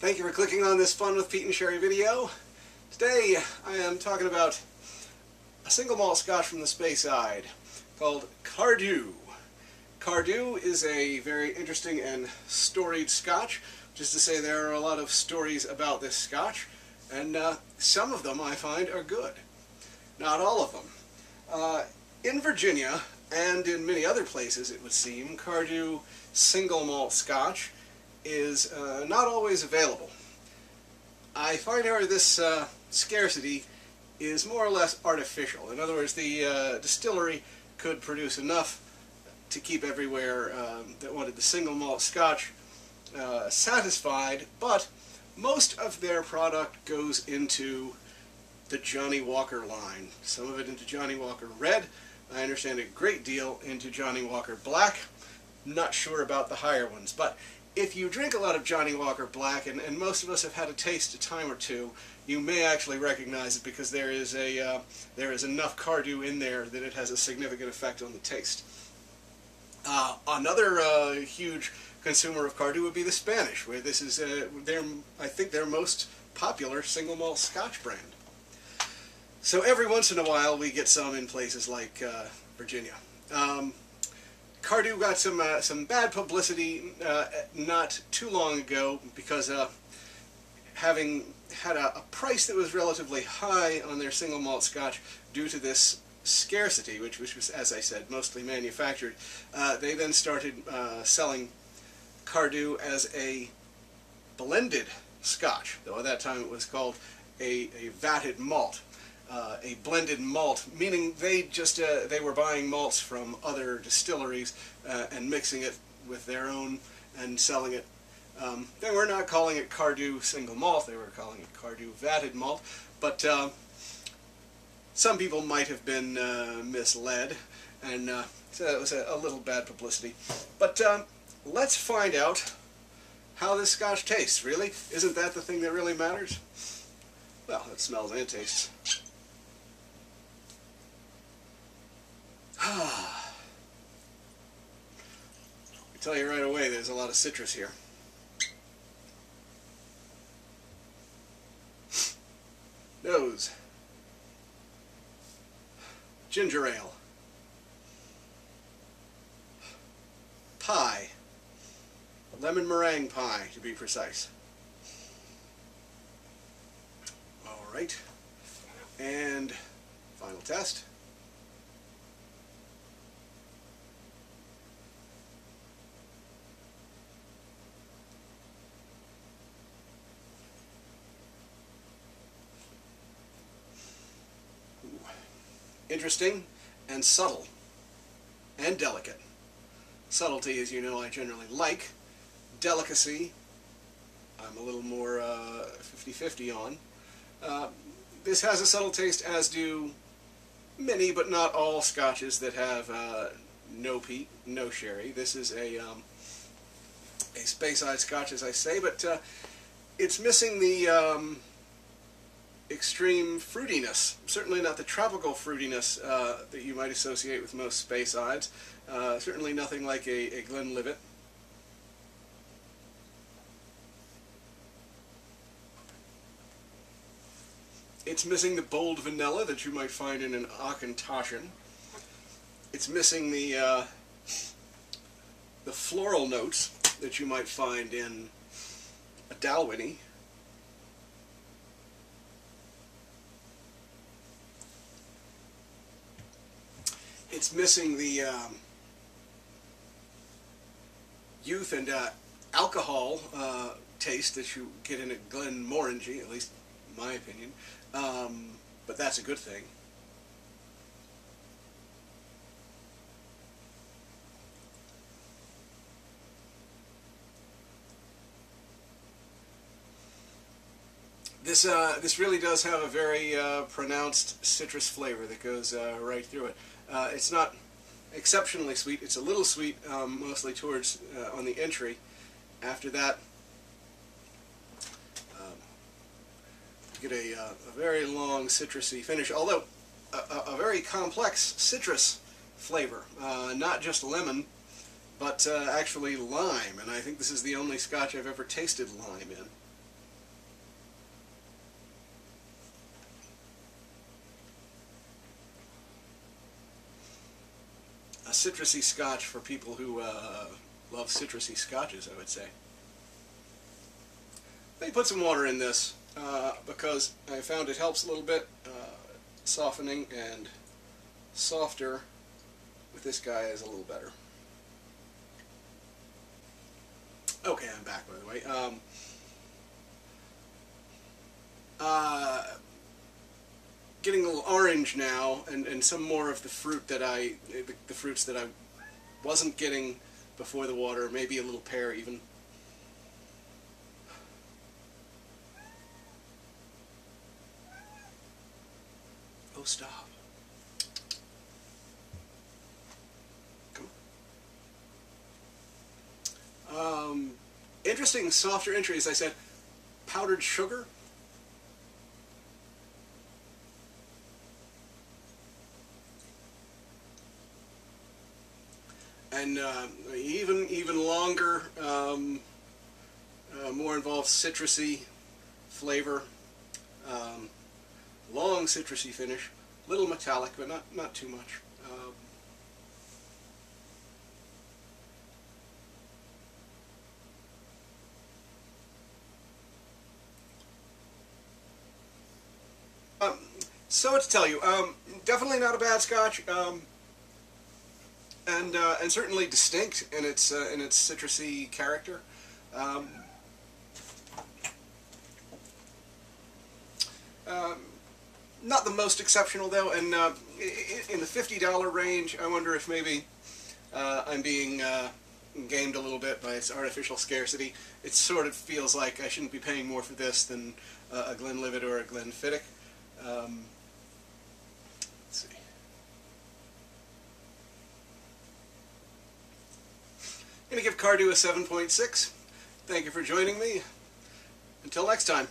Thank you for clicking on this Fun with Pete and Sherry video. Today I am talking about a single malt scotch from the Speyside called Cardhu. Cardhu is a very interesting and storied scotch, which is to say there are a lot of stories about this scotch, and some of them I find are good. Not all of them. In Virginia, and in many other places it would seem, Cardhu single malt scotch is not always available. I find, however, this scarcity is more or less artificial. In other words, the distillery could produce enough to keep everywhere that wanted the single malt scotch satisfied, but most of their product goes into the Johnnie Walker line. Some of it into Johnnie Walker Red. I understand a great deal into Johnnie Walker Black. Not sure about the higher ones, but if you drink a lot of Johnnie Walker Black, and most of us have had a taste a time or two, you may actually recognize it because there is enough Cardhu in there that it has a significant effect on the taste. Another huge consumer of Cardhu would be the Spanish, where this is I think their most popular single malt Scotch brand. So every once in a while we get some in places like Virginia. Cardhu got some bad publicity not too long ago because having had a price that was relatively high on their single malt scotch due to this scarcity, which was, as I said, mostly manufactured, they then started selling Cardhu as a blended scotch, though at that time it was called a vatted malt. A blended malt, meaning they were buying malts from other distilleries and mixing it with their own and selling it. They were not calling it Cardhu single malt, they were calling it Cardhu vatted malt, but some people might have been misled, and so it was a little bad publicity. But let's find out how this scotch tastes, really. Isn't that the thing that really matters? Well, it smells and tastes. I tell you right away, there's a lot of citrus here. Nose. Ginger ale. Pie. Lemon meringue pie, to be precise. Alright. And final test. Interesting and subtle and delicate. Subtlety, as you know, I generally like. Delicacy, I'm a little more 50-50 on. This has a subtle taste, as do many but not all scotches that have no peat, no sherry. This is a Speyside Scotch, as I say, but it's missing the extreme fruitiness. Certainly not the tropical fruitiness that you might associate with most Speysides. Certainly nothing like a Glenlivet. It's missing the bold vanilla that you might find in an Auchentoshan. It's missing the floral notes that you might find in a Dalwhinnie. It's missing the youth and alcohol taste that you get in a Glenmorangie, at least in my opinion, but that's a good thing. This really does have a very pronounced citrus flavor that goes right through it. It's not exceptionally sweet. It's a little sweet, mostly towards on the entry. After that, you get a very long citrusy finish, although a very complex citrus flavor, not just lemon, but actually lime, and I think this is the only scotch I've ever tasted lime in. citrusy scotch for people who love citrusy scotches, I would say. Let me put some water in this because I found it helps a little bit, softening, and softer with this guy is a little better. Okay, I'm back, by the way. Getting a little orange now, and some more of the fruit that the fruits that I wasn't getting before the water, maybe a little pear even. Oh, stop. Interesting, softer entry, as I said, powdered sugar. And even longer, more involved citrusy flavor, long citrusy finish, little metallic, but not too much. So what to tell you, definitely not a bad Scotch, and certainly distinct in its citrusy character. Not the most exceptional though, and in the $50 range, I wonder if maybe I'm being gamed a little bit by its artificial scarcity. It sort of feels like I shouldn't be paying more for this than a Glenlivet or a Glenfiddich. Let's see. I'm going to give Cardhu a 7.6. Thank you for joining me. Until next time.